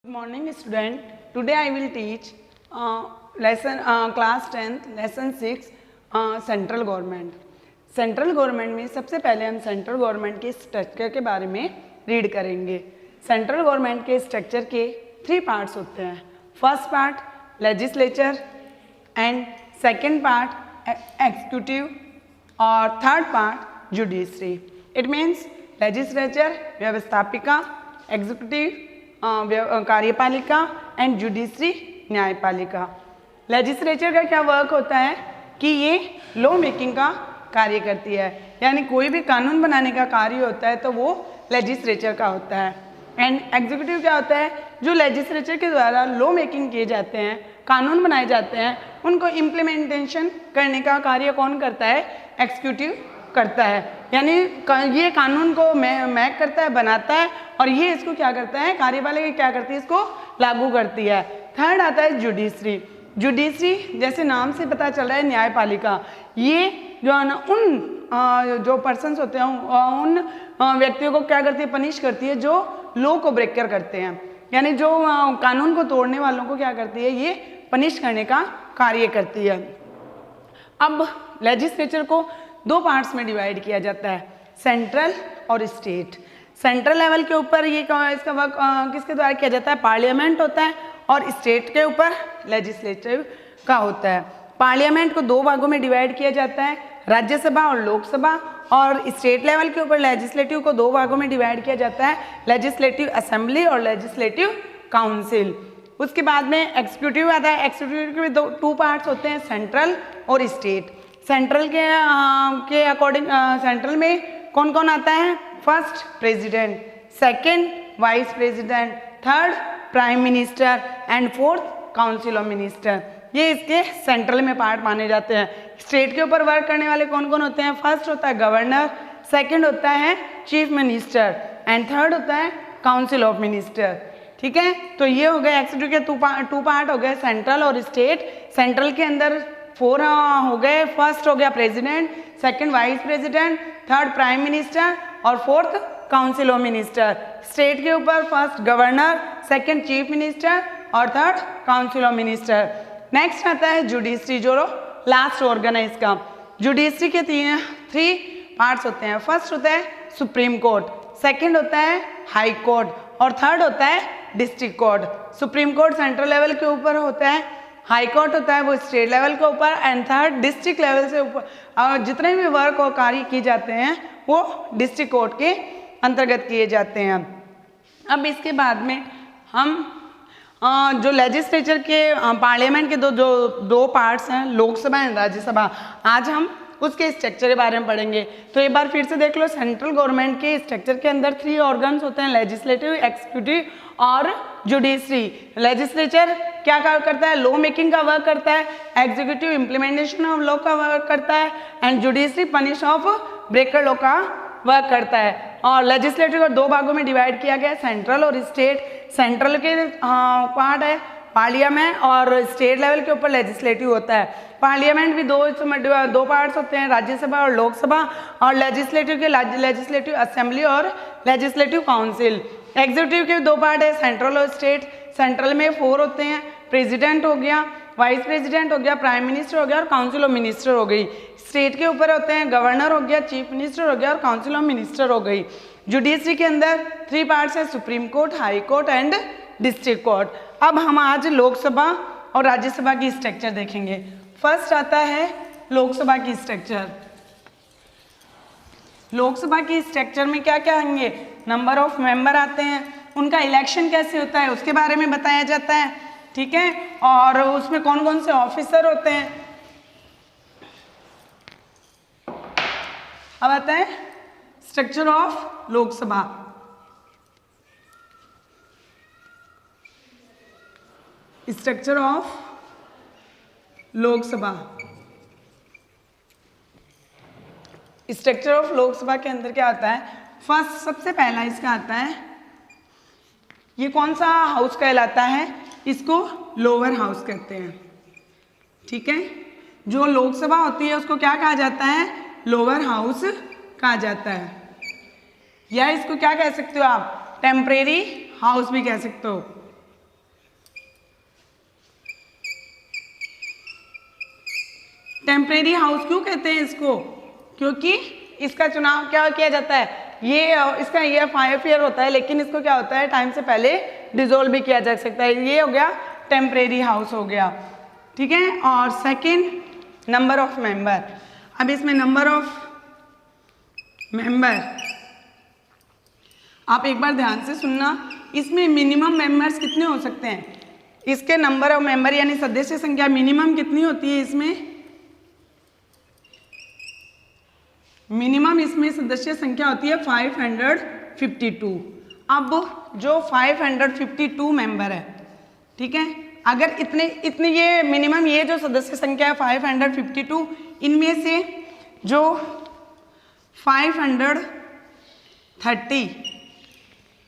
Good morning student. Today I will teach lesson class 10th lesson 6 central government. Central government में सबसे पहले हम central government के structure के बारे में रीड करेंगे. सेंट्रल गवर्नमेंट के स्ट्रक्चर के 3 पार्ट्स होते हैं. First part legislature and second part executive और third part judiciary. It means legislature व्यवस्थापिका, एग्जीक्यूटिव कार्यपालिका एंड जुडिशरी न्यायपालिका. लेजिस्लेचर का क्या वर्क होता है कि ये लॉ मेकिंग का कार्य करती है, यानी कोई भी कानून बनाने का कार्य होता है तो वो लेजिस्लेचर का होता है. एंड एग्जीक्यूटिव क्या होता है, जो लेजिस्लेचर के द्वारा लॉ मेकिंग किए जाते हैं, कानून बनाए जाते हैं, उनको इम्प्लीमेंटेशन करने का कार्य कौन करता है, एग्जीक्यूटिव करता है. यानी ये कानून को मैक करता है, बनाता है और ये इसको क्या करता है, कार्यपालिका क्या करती है, इसको लागू करती है. थर्ड आता है जुडिशरी. जुडिशरी जैसे नाम से पता चल रहा है न्यायपालिका. ये जो है ना उन जो पर्सन्स होते हैं उन व्यक्तियों को क्या करती है, पनिश करती है जो लॉ को ब्रेकर करते हैं, यानी जो कानून को तोड़ने वालों को क्या करती है, ये पनिश करने का कार्य करती है. अब लेजिस्लेचर को 2 पार्ट्स में डिवाइड किया जाता है, सेंट्रल और स्टेट. सेंट्रल लेवल के ऊपर ये इसका वर्क किसके द्वारा किया जाता है, पार्लियामेंट होता है, और स्टेट के ऊपर लेजिस्लेटिव का होता है. पार्लियामेंट को 2 भागों में डिवाइड किया जाता है, राज्यसभा और लोकसभा. और स्टेट लेवल के ऊपर लेजिस्लेटिव को 2 भागों में डिवाइड किया जाता है, लेजिस्लेटिव असेंबली और लेजिस्लेटिव काउंसिल. उसके बाद में एग्जीक्यूटिव आता है. एग्जीक्यूटिव के 2 पार्ट्स होते हैं, सेंट्रल और स्टेट. सेंट्रल के अकॉर्डिंग सेंट्रल में कौन कौन आता है, first president, second vice president, third prime minister and fourth council of minister. ये इसके सेंट्रल में पार्ट माने जाते हैं. स्टेट के ऊपर वर्क करने वाले कौन कौन होते हैं, फर्स्ट होता है गवर्नर, सेकंड होता है चीफ मिनिस्टर एंड थर्ड होता है काउंसिल ऑफ मिनिस्टर. ठीक है, तो ये हो गए एग्जीक्यूटिव के 2 पार्ट हो गए, सेंट्रल और स्टेट. सेंट्रल के अंदर 4 हो गए, फर्स्ट हो गया president, second vice president, third prime minister और fourth council of minister. State के ऊपर first governor, second chief minister और third council of minister. Next आता है जुडिशरी, जो लास्ट ऑर्गन है इसका. जुडिशरी के 3 पार्ट्स होते हैं. फर्स्ट होता है सुप्रीम कोर्ट, सेकंड होता है हाई कोर्ट और थर्ड होता है district court. Supreme court central level के ऊपर होता है, हाई कोर्ट होता है वो स्टेट लेवल के ऊपर एंड थर्ड डिस्ट्रिक्ट लेवल से ऊपर. जितने भी वर्क और कार्य किए जाते हैं वो डिस्ट्रिक्ट कोर्ट के अंतर्गत किए जाते हैं. अब इसके बाद में हम जो लेजिस्लेचर के पार्लियामेंट के 2 पार्ट्स हैं, लोकसभा एंड राज्यसभा, आज हम उसके स्ट्रक्चर के बारे में पढ़ेंगे. तो एक बार फिर से देख लो, सेंट्रल गवर्नमेंट के स्ट्रक्चर के अंदर 3 ऑर्गन्स होते हैं, लेजिस्लेटिव, एग्जीक्यूटिव और जुडिशरी. लेजिस्लेचर क्या काम करता है, लॉ मेकिंग का वर्क करता है, एग्जीक्यूटिव इम्प्लीमेंटेशन ऑफ लॉ का वर्क करता है and judiciary punish of breaker law का वर्क करता है. और लेजिस्लेटिव को 2 भागों में डिवाइड किया गया, सेंट्रल और स्टेट. सेंट्रल के पार्ट है पार्लियामेंट और स्टेट लेवल के ऊपर लेजिस्लेटिव होता है. पार्लियामेंट भी 2 पार्ट्स होते हैं, राज्यसभा और लोकसभा. और लेजिस्लेटिव के लेजिस्लेटिव असेंबली और लेजिस्लेटिव काउंसिल. एग्जीक्यूटिव के 2 पार्ट है, सेंट्रल और स्टेट. सेंट्रल में 4 होते हैं, प्रेसिडेंट हो गया, वाइस प्रेसिडेंट हो गया, प्राइम मिनिस्टर हो गया और काउंसिल ऑफ मिनिस्टर हो गई. स्टेट के ऊपर होते हैं, गवर्नर हो गया, चीफ मिनिस्टर हो गया और काउंसिल ऑफ मिनिस्टर हो गई. जुडिशरी के अंदर 3 पार्ट्स हैं, supreme court, high court and district court. अब हम आज लोकसभा और राज्यसभा की स्ट्रक्चर देखेंगे. फर्स्ट आता है लोकसभा की स्ट्रक्चर. लोकसभा की स्ट्रक्चर में क्या क्या आएंगे, नंबर ऑफ मेंबर आते हैं, उनका इलेक्शन कैसे होता है उसके बारे में बताया जाता है. ठीक है, और उसमें कौन कौन से ऑफिसर होते हैं. अब आता है structure of Lok Sabha. Structure of Lok Sabha. Structure of Lok Sabha के अंदर क्या आता है, फर्स्ट सबसे पहला इसका आता है, ये कौन सा हाउस कहलाता है, इसको लोअर हाउस कहते हैं. ठीक है, जो लोकसभा होती है उसको क्या कहा जाता है, लोअर हाउस कहा जाता है, या इसको क्या कह सकते हो आप, टेम्परेरी हाउस भी कह सकते हो. टेम्परेरी हाउस क्यों कहते हैं इसको? क्योंकि इसका चुनाव क्या किया जाता है, ये इसका ये 5 ईयर होता है, लेकिन इसको क्या होता है टाइम से पहले डिसॉल्व भी किया जा सकता है। ये हो गया टेम्परेरी हाउस हो गया, ठीक है। और सेकंड नंबर ऑफ मेंबर, अब इसमें नंबर ऑफ मेंबर आप एक बार ध्यान से सुनना, इसमें मिनिमम मेंबर्स कितने हो सकते हैं, इसके नंबर ऑफ मेंबर यानी सदस्य संख्या मिनिमम कितनी होती है इसमें, मिनिमम इसमें सदस्य संख्या होती है 552। अब जो 552 मेंबर है, ठीक है, अगर इतने ये मिनिमम ये जो सदस्य संख्या है 552, इनमें से जो 530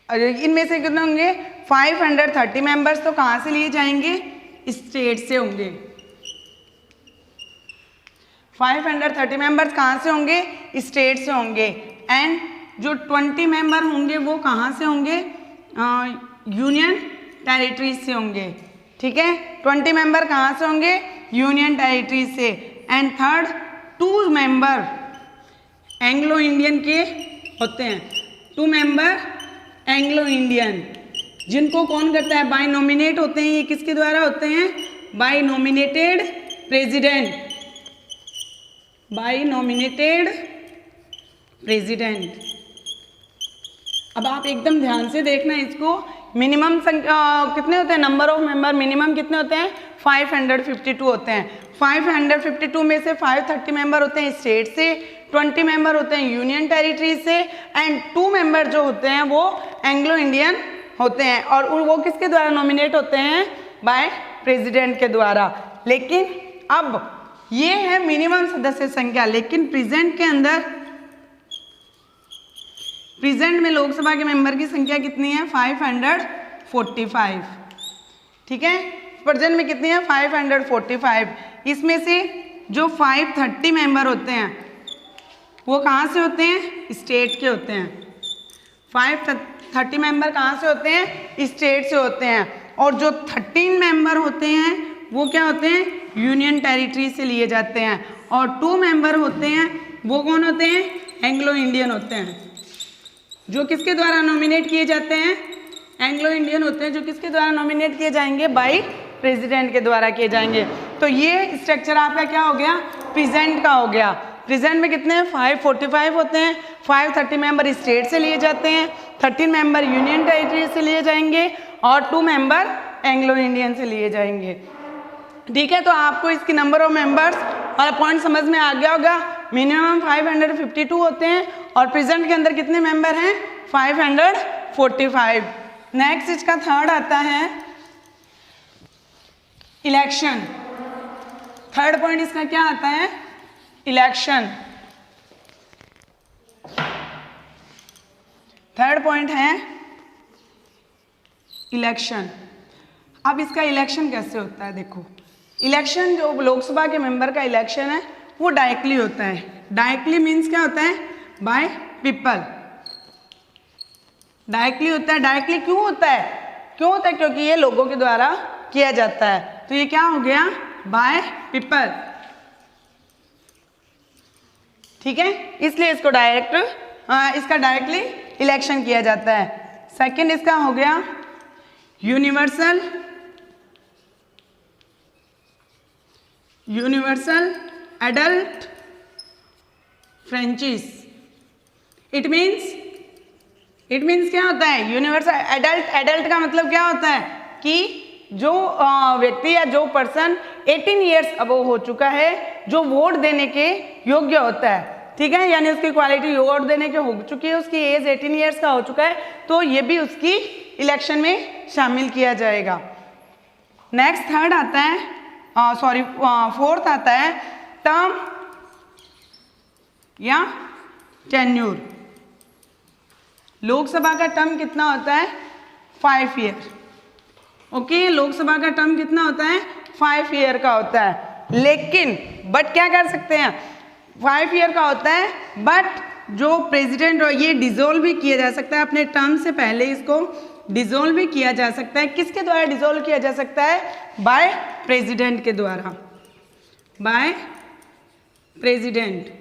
इनमें से कितने होंगे 530 मेंबर्स तो कहाँ से लिए जाएंगे, स्टेट से होंगे। 530 मेंबर्स कहाँ से होंगे, स्टेट से होंगे। एंड जो 20 मेंबर होंगे वो कहाँ से होंगे, यूनियन टेरिटरीज से होंगे, ठीक है। 20 मेंबर कहाँ से होंगे, यूनियन टेरिटरीज से। And third 2 member Anglo Indian के होते हैं, 2 मेंबर एंग्लो इंडियन, जिनको कौन करता है, बाय नॉमिनेट होते हैं। ये किसके द्वारा होते हैं, by nominated president, by nominated president. अब आप एकदम ध्यान से देखना इसको, मिनिमम संख्या कितने होते हैं, नंबर ऑफ मेंबर मिनिमम कितने होते हैं, 552 होते हैं। 552 में से 530 मेंबर होते हैं स्टेट से, 20 मेंबर होते हैं यूनियन टेरिटरी से, एंड 2 मेंबर जो होते हैं वो एंग्लो इंडियन होते हैं। और वो किसके द्वारा नॉमिनेट होते हैं, बाय प्रेसिडेंट के द्वारा। लेकिन अब ये है मिनिमम सदस्य संख्या, लेकिन प्रेजेंट के अंदर, प्रेजेंट में लोकसभा के मेंबर की संख्या कितनी है, 545, ठीक है। प्रेजेंट में कितनी है, 545। इसमें से जो 530 मेंबर होते हैं वो कहाँ से होते हैं, स्टेट के होते हैं। 530 मेंबर कहाँ से होते हैं, स्टेट से होते हैं। और जो 13 मेंबर होते हैं वो क्या होते हैं, यूनियन टेरिटरी से लिए जाते हैं। और 2 मेंबर होते हैं वो कौन होते हैं, एंग्लो इंडियन होते हैं, जो किसके द्वारा नॉमिनेट किए जाते हैं, एंग्लो इंडियन होते हैं, जो किसके द्वारा नॉमिनेट किए जाएंगे, बाय प्रेसिडेंट के द्वारा किए जाएंगे। तो ये स्ट्रक्चर आपका क्या हो गया, प्रेजेंट का हो गया। प्रेजेंट में कितने हैं, 545 होते हैं, 530 मेंबर स्टेट से लिए जाते हैं, 13 मेंबर यूनियन टेरिटरी से लिए जाएंगे, और 2 मेंबर एंग्लो इंडियन से लिए जाएंगे, ठीक है। तो आपको इसकी नंबर ऑफ मेंबर्स और पॉइंट समझ में आ गया होगा। मिनिमम 552 होते हैं और प्रेजेंट के अंदर कितने मेंबर हैं, 545। नेक्स्ट इसका थर्ड आता है इलेक्शन। थर्ड पॉइंट इसका क्या आता है, इलेक्शन। थर्ड पॉइंट है इलेक्शन। अब इसका इलेक्शन कैसे होता है, देखो इलेक्शन जो लोकसभा के मेंबर का इलेक्शन है वो डायरेक्टली होता है। डायरेक्टली मीन्स क्या होता है, बाय पीपल, डायरेक्टली होता है। डायरेक्टली क्यों होता है, क्यों होता है, क्योंकि ये लोगों के द्वारा किया जाता है। तो ये क्या हो गया, बाय पीपल, ठीक है, इसलिए इसको इसका डायरेक्टली इलेक्शन किया जाता है। सेकंड इसका हो गया universal adult franchise. It means क्या होता है, यूनिवर्सल एडल्ट का मतलब क्या होता है कि जो व्यक्ति या जो पर्सन 18 ईयर्स अब हो चुका है, जो वोट देने के योग्य होता है, ठीक है, यानी उसकी क्वालिटी वोट देने के हो चुकी है, उसकी एज 18 ईयर्स का हो चुका है, तो ये भी उसकी इलेक्शन में शामिल किया जाएगा। नेक्स्ट थर्ड आता है, फोर्थ आता है टर्म या टेन्यूर। लोकसभा का टर्म कितना होता है, 5 ईयर, ओके। लोकसभा का टर्म कितना होता है, 5 ईयर का होता है। लेकिन बट क्या कर सकते हैं, 5 ईयर का होता है, बट जो प्रेसिडेंट और ये डिसॉल्व भी किया जा सकता है अपने टर्म से पहले, इसको डिसॉल्व भी किया जा सकता है। किसके द्वारा डिसॉल्व किया जा सकता है, बाय प्रेसिडेंट के द्वारा, बाय प्रेसिडेंट।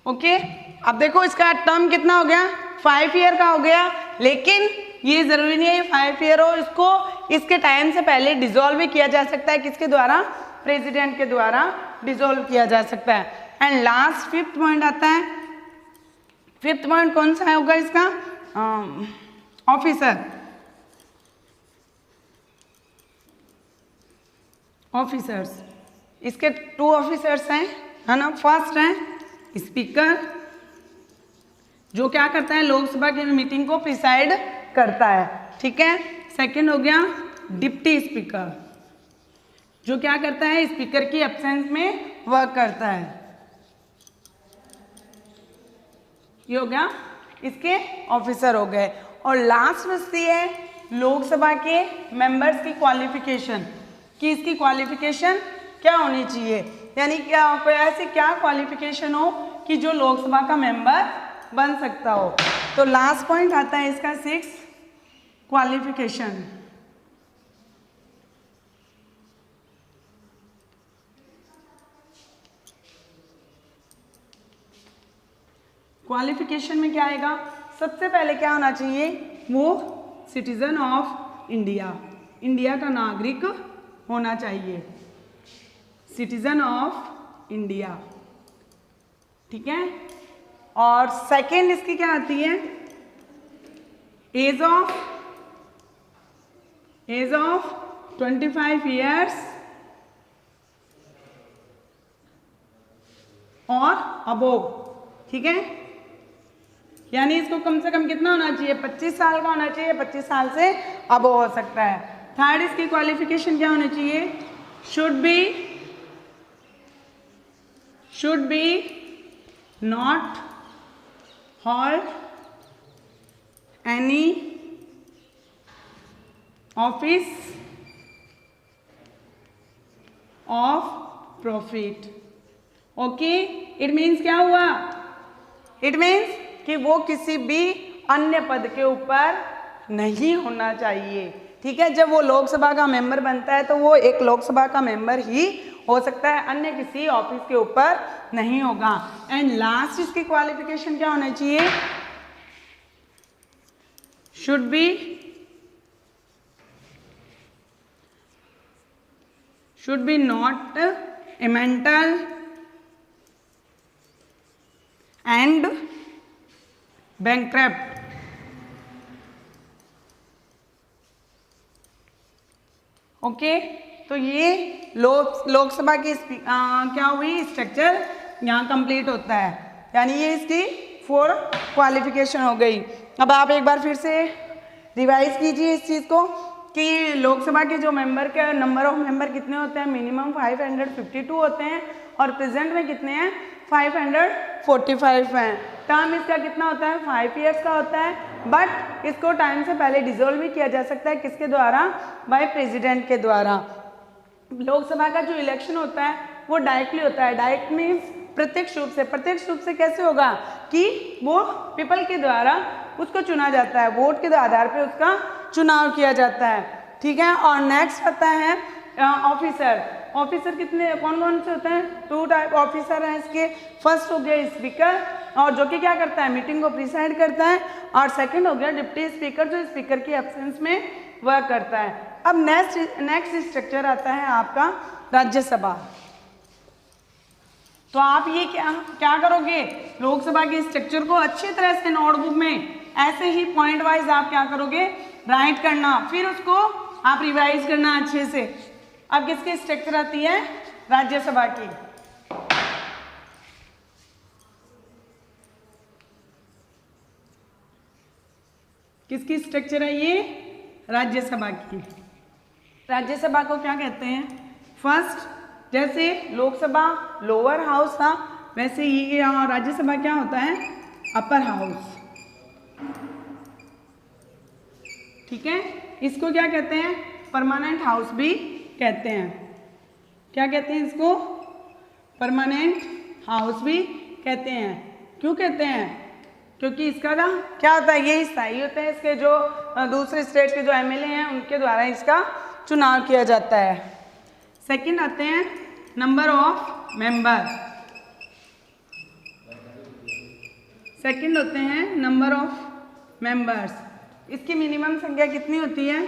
ओके, अब देखो इसका टर्म कितना हो गया, 5 ईयर का हो गया, लेकिन ये जरूरी नहीं है 5 ईयर हो, इसको इसके टाइम से पहले डिसॉल्व भी किया जा सकता है। किसके द्वारा? प्रेसिडेंट के द्वारा डिसॉल्व किया जा सकता है। एंड लास्ट 5th पॉइंट आता है। 5th पॉइंट कौन सा होगा इसका? ऑफिसर। ऑफिसर्स, इसके 2 ऑफिसर्स हैं, है ना। फर्स्ट है स्पीकर, जो क्या करता है, लोकसभा की मीटिंग को प्रिसाइड करता है, ठीक है। सेकंड हो गया डिप्टी स्पीकर, जो क्या करता है, स्पीकर की एब्सेंस में वर्क करता है। ये हो गया इसके ऑफिसर हो गए। और लास्ट बचती है लोकसभा के मेंबर्स की क्वालिफिकेशन, कि इसकी क्वालिफिकेशन क्या होनी चाहिए, यानी क्या कोई ऐसी क्या क्वालिफिकेशन हो कि जो लोकसभा का मेंबर बन सकता हो। तो लास्ट पॉइंट आता है इसका 6 क्वालिफिकेशन। क्वालिफिकेशन में क्या आएगा? सबसे पहले क्या होना चाहिए, वो सिटीजन ऑफ इंडिया, इंडिया का नागरिक होना चाहिए, सिटीजन ऑफ इंडिया, ठीक है। और सेकंड इसकी क्या आती है, एज ऑफ 25 ईयर्स और अबोव, ठीक है। यानी इसको कम से कम कितना होना चाहिए, 25 साल का होना चाहिए, 25 साल से अबोव हो सकता है। थर्ड इसकी क्वालिफिकेशन क्या होनी चाहिए, should be not hold any office of profit. Okay, it means क्या हुआ, इट मीन्स कि वो किसी भी अन्य पद के ऊपर नहीं होना चाहिए, ठीक है। जब वो लोकसभा का मेंबर बनता है तो वो एक लोकसभा का मेंबर ही हो सकता है, अन्य किसी ऑफिस के ऊपर नहीं होगा। एंड लास्ट इसकी क्वालिफिकेशन क्या होना चाहिए, should be not a mental and bankrupt. Okay, तो ये लोकसभा की क्या हुई, स्ट्रक्चर यहाँ कंप्लीट होता है, यानी ये इसकी 4 क्वालिफिकेशन हो गई। अब आप एक बार फिर से रिवाइज कीजिए इस चीज़ को कि लोकसभा के जो मेंबर के नंबर ऑफ मेंबर कितने होते हैं, मिनिमम 552 होते हैं और प्रेजेंट में कितने हैं, 545 हैं। टर्म इसका कितना होता है, 5 ईयर्स का होता है, बट इसको टाइम से पहले डिसॉल्व भी किया जा सकता है, किसके द्वारा, बाय प्रेसिडेंट के द्वारा। लोकसभा का जो इलेक्शन होता है वो डायरेक्टली होता है, डायरेक्ट मीन्स प्रत्यक्ष रूप से। प्रत्यक्ष रूप से कैसे होगा कि वो पीपल के द्वारा उसको चुना जाता है, वोट के आधार पे उसका चुनाव किया जाता है, ठीक है। और नेक्स्ट आता है ऑफिसर। ऑफिसर कितने कौन कौन से होते हैं, 2 टाइप ऑफिसर हैं इसके। फर्स्ट हो गया स्पीकर, और जो कि क्या करता है, मीटिंग को प्रिसाइड करता है। और सेकंड हो गया डिप्टी स्पीकर, जो स्पीकर की एब्सेंस में वर्क करता है। अब नेक्स्ट स्ट्रक्चर आता है आपका राज्यसभा। तो आप ये क्या करोगे, लोकसभा के स्ट्रक्चर को अच्छी तरह से नोटबुक में ऐसे ही पॉइंट वाइज आप क्या करोगे, राइट करना, फिर उसको आप रिवाइज करना अच्छे से। अब किसकी स्ट्रक्चर आती है, राज्यसभा की। किसकी स्ट्रक्चर है ये, राज्यसभा की। राज्यसभा को क्या कहते हैं, फर्स्ट जैसे लोकसभा लोअर हाउस था, वैसे ये राज्यसभा क्या होता है, अपर हाउस, ठीक है। इसको क्या कहते हैं, परमानेंट हाउस भी कहते हैं। क्या कहते हैं इसको, परमानेंट हाउस भी कहते हैं। क्यों कहते हैं, क्योंकि इसका ना क्या होता है, ये स्थायी होता है, इसके जो दूसरे स्टेट के जो एमएलए हैं उनके द्वारा इसका चुनाव किया जाता है। सेकंड आते हैं नंबर ऑफ मेंबर, सेकंड होते हैं नंबर ऑफ मेंबर्स। इसकी मिनिमम संख्या कितनी होती है?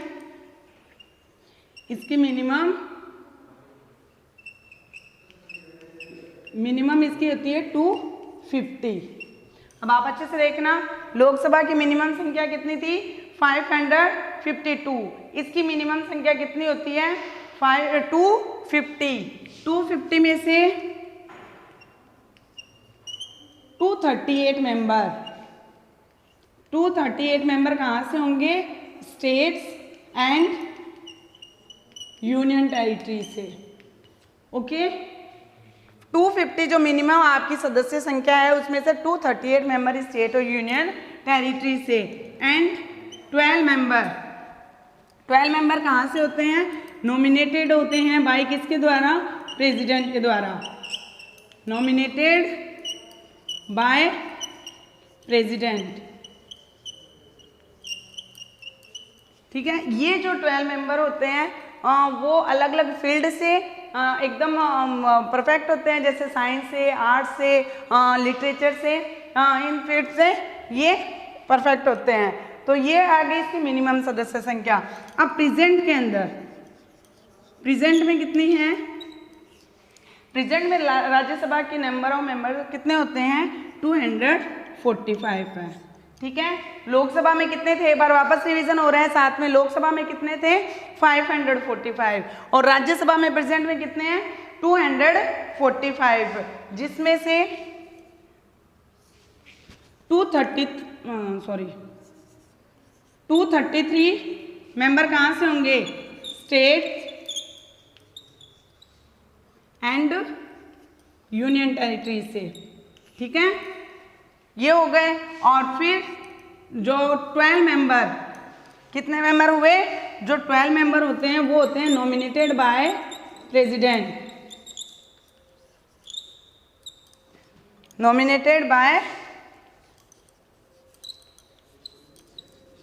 इसकी मिनिमम इसकी होती है 250। अब आप अच्छे से देखना, लोकसभा की मिनिमम संख्या कितनी थी? 552। इसकी मिनिमम संख्या कितनी होती है? 250। 250 में से 238 मेंबर, 238 मेंबर कहाँ से होंगे? स्टेट्स एंड यूनियन टेरिटरी से। ओके, 250 जो मिनिमम आपकी सदस्य संख्या है उसमें से 238 मेंबर स्टेट और यूनियन टेरिटरी से, एंड 12 मेंबर कहाँ से होते हैं? नॉमिनेटेड होते हैं बाय किसके द्वारा? प्रेसिडेंट के द्वारा। Nominated by president. ठीक है, ये जो 12 मेंबर होते हैं वो अलग अलग फील्ड से एकदम परफेक्ट होते हैं, जैसे साइंस से, आर्ट्स से, लिटरेचर से, इन फील्ड से ये परफेक्ट होते हैं। तो ये आ गई इसकी मिनिमम सदस्य संख्या। अब प्रेजेंट के अंदर, प्रेजेंट में कितनी है? प्रेजेंट में राज्यसभा के नंबर ऑफ मेंबर कितने होते हैं? 245 है। ठीक है, लोकसभा में कितने थे? एक बार वापस रिवीजन हो रहा है साथ में। लोकसभा में कितने थे? 545। और राज्यसभा में प्रेजेंट में कितने हैं? 245, जिसमें से 233 मेंबर कहाँ से होंगे? स्टेट एंड यूनियन टेरिटरी से। ठीक है, ये हो गए। और फिर जो 12 मेंबर, कितने मेंबर हुए? जो 12 मेंबर होते हैं वो होते हैं nominated by president, nominated by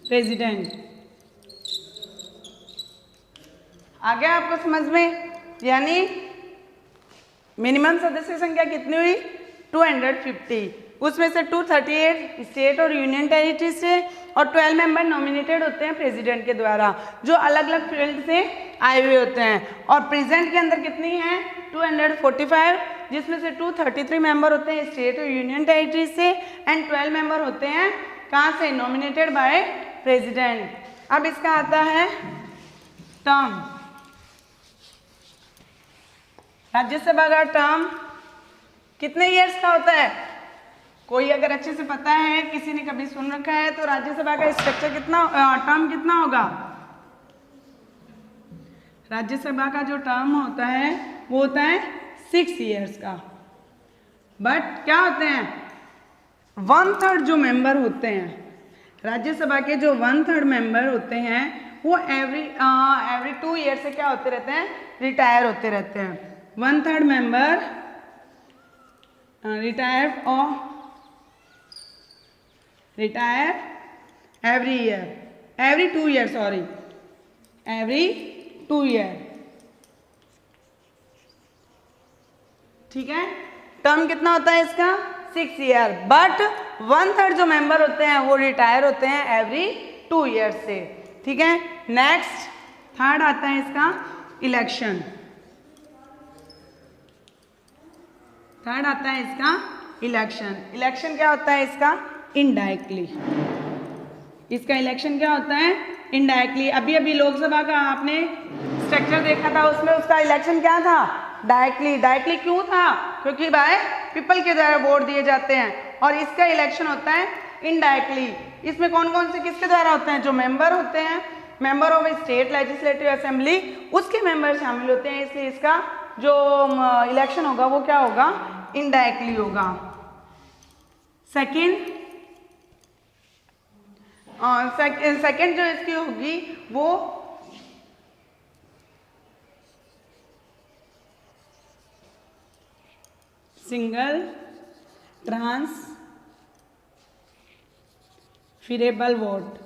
president. आ गया आपको समझ में? यानी मिनिमम सदस्य संख्या कितनी हुई? 250। उसमें से 238 स्टेट और यूनियन टेरिटरी से, और 12 मेंबर नॉमिनेटेड होते हैं प्रेसिडेंट के द्वारा, जो अलग अलग फील्ड से आए हुए होते हैं। और प्रेजेंट के अंदर कितनी है? 245, जिसमें से 233 मेंबर होते हैं स्टेट और यूनियन टेरिटरी से, एंड 12 मेंबर होते हैं कहाँ से? Nominated by president. अब इसका आता है टर्म। राज्यसभा का टर्म कितने ईयर्स का होता है? कोई अगर अच्छे से पता है, किसी ने कभी सुन रखा है, तो राज्यसभा का स्ट्रक्चर कितना, टर्म कितना होगा? राज्यसभा का जो टर्म होता है वो होता है 6 ईयर्स का। बट क्या होते हैं? 1/3 जो मेंबर होते हैं राज्यसभा के, जो 1/3 मेंबर होते हैं वो एवरी 2 ईयर से क्या होते रहते हैं? रिटायर होते रहते हैं। 1/3 member retire every year, every 2 year, sorry, every 2 year। ठीक है, टर्म कितना होता है इसका? 6 ईयर। बट 1/3 जो मेंबर होते हैं वो रिटायर होते हैं एवरी 2 ईयर से। ठीक है, नेक्स्ट थर्ड आता है इसका इलेक्शन। थर्ड आता है इसका इलेक्शन। इलेक्शन क्या होता है इसका? इनडायरेक्टली। इसका इलेक्शन क्या होता है? इनडायरेक्टली। अभी अभी लोकसभा का आपने स्ट्रक्चर देखा था, उसमें उसका इलेक्शन क्या था? डायरेक्टली। डायरेक्टली क्यों था? क्योंकि बाय पीपल के द्वारा वोट दिए जाते हैं। और इसका इलेक्शन होता है इनडायरेक्टली। इसमें कौन कौन से किसके द्वारा होते हैं? जो मेंबर होते हैं, member of state legislative assembly, उसके मेंबर शामिल होते हैं। इसलिए इसका जो इलेक्शन होगा वो क्या होगा? इनडायरेक्टली होगा। सेकंड जो इसकी होगी वो सिंगल ट्रांसफरेबल वोट।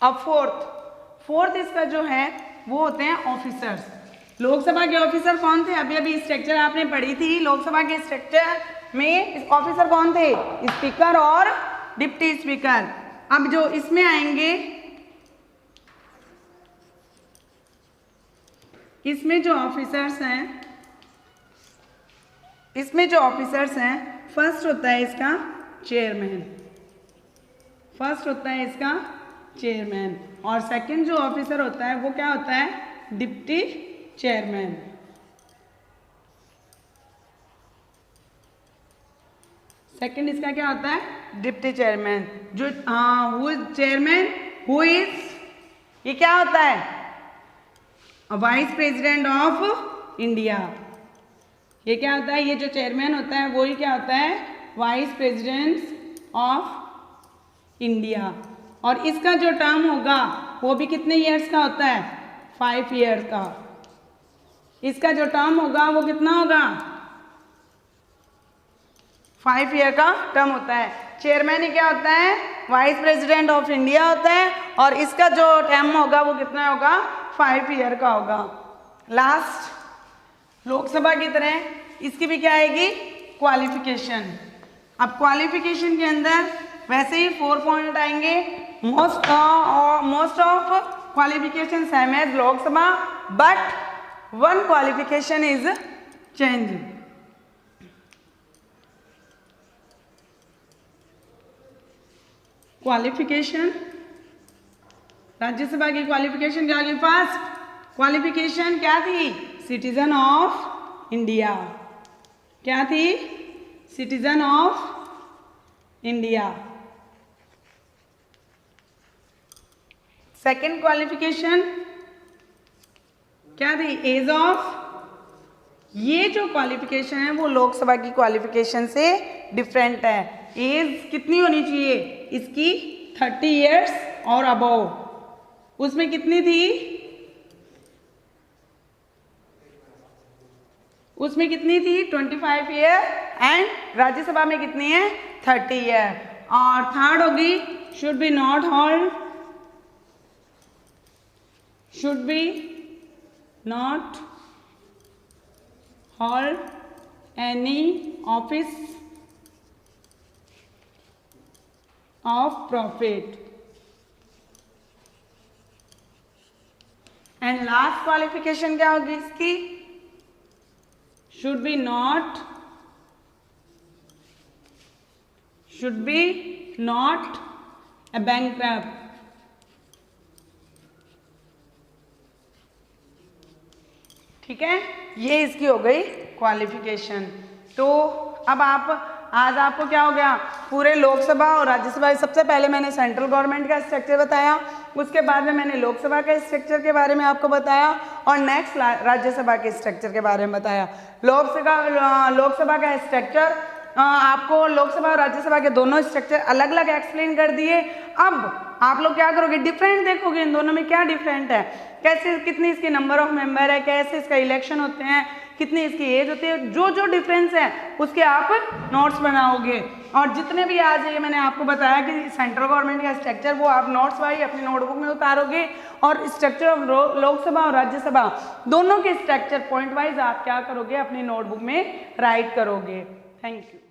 अब फोर्थ इसका जो है वो होते हैं ऑफिसर्स। लोकसभा के ऑफिसर कौन थे? अभी अभी स्ट्रक्चर आपने पढ़ी थी। लोकसभा के स्ट्रक्चर में ऑफिसर कौन थे? स्पीकर और डिप्टी स्पीकर। अब जो इसमें आएंगे, इसमें जो ऑफिसर्स हैं, फर्स्ट होता है इसका चेयरमैन, और सेकंड जो ऑफिसर होता है वो क्या होता है? Deputy chairman. सेकंड इसका क्या होता है? Deputy chairman. जो who is chairman, who is, ये क्या होता है? Vice president of India. ये क्या होता है? ये जो चेयरमैन होता है वो ही क्या होता है? Vice president of India. और इसका जो टर्म होगा वो भी कितने ईयर्स का होता है? 5 ईयर्स का। इसका जो टर्म होगा वो कितना होगा? 5 ईयर का टर्म होता है। चेयरमैन ही क्या होता है? वाइस प्रेसिडेंट ऑफ इंडिया होता है, और इसका जो टर्म होगा वो कितना होगा? 5 ईयर का होगा। लास्ट लोकसभा की तरह इसकी भी क्या आएगी? क्वालिफिकेशन। अब क्वालिफिकेशन के अंदर वैसे ही 4 पॉइंट आएंगे। Most of qualification same as Lok Sabha, but 1 qualification is change. Qualification, Rajya Sabha की क्वालिफिकेशन क्या होगी? फर्स्ट क्वालिफिकेशन क्या थी? Citizen of India. क्या थी? Citizen of India. Second qualification क्या थी? Age of. ये जो क्वालिफिकेशन है वो लोकसभा की क्वालिफिकेशन से डिफरेंट है। एज कितनी होनी चाहिए इसकी? 30 ईयर्स और अबव। उसमें कितनी थी? उसमें कितनी थी? 25 ईयर। एंड राज्यसभा में कितनी है? 30 ईयर। और थर्ड होगी should be not hold any office of profit. And last qualification क्या होगी इसकी? should be not a bankrupt। ठीक है, ये इसकी हो गई क्वालिफिकेशन। तो अब आज आपको क्या हो गया? पूरे लोकसभा और राज्यसभा, सबसे पहले मैंने सेंट्रल गवर्नमेंट का स्ट्रक्चर बताया, उसके बाद में मैंने लोकसभा के स्ट्रक्चर के बारे में आपको बताया, और नेक्स्ट राज्यसभा के स्ट्रक्चर के बारे में बताया। लोकसभा का स्ट्रक्चर आपको लोकसभा और राज्यसभा के दोनों स्ट्रक्चर अलग अलग एक्सप्लेन कर दिए। अब आप लोग क्या करोगे? डिफरेंट देखोगे, इन दोनों में क्या डिफरेंट है, कैसे, कितनी इसकी नंबर ऑफ मेंबर है, कैसे इसका इलेक्शन होते हैं, कितनी इसकी एज होती है, जो डिफरेंस है उसके आप नोट्स बनाओगे। और जितने भी आज ये मैंने आपको बताया कि सेंट्रल गवर्नमेंट का स्ट्रक्चर, वो आप नोट्स वाइज अपनी नोटबुक में उतारोगे, और स्ट्रक्चर ऑफ लोकसभा और राज्यसभा दोनों के स्ट्रक्चर पॉइंट वाइज आप क्या करोगे? अपनी नोटबुक में राइट करोगे। Thank you.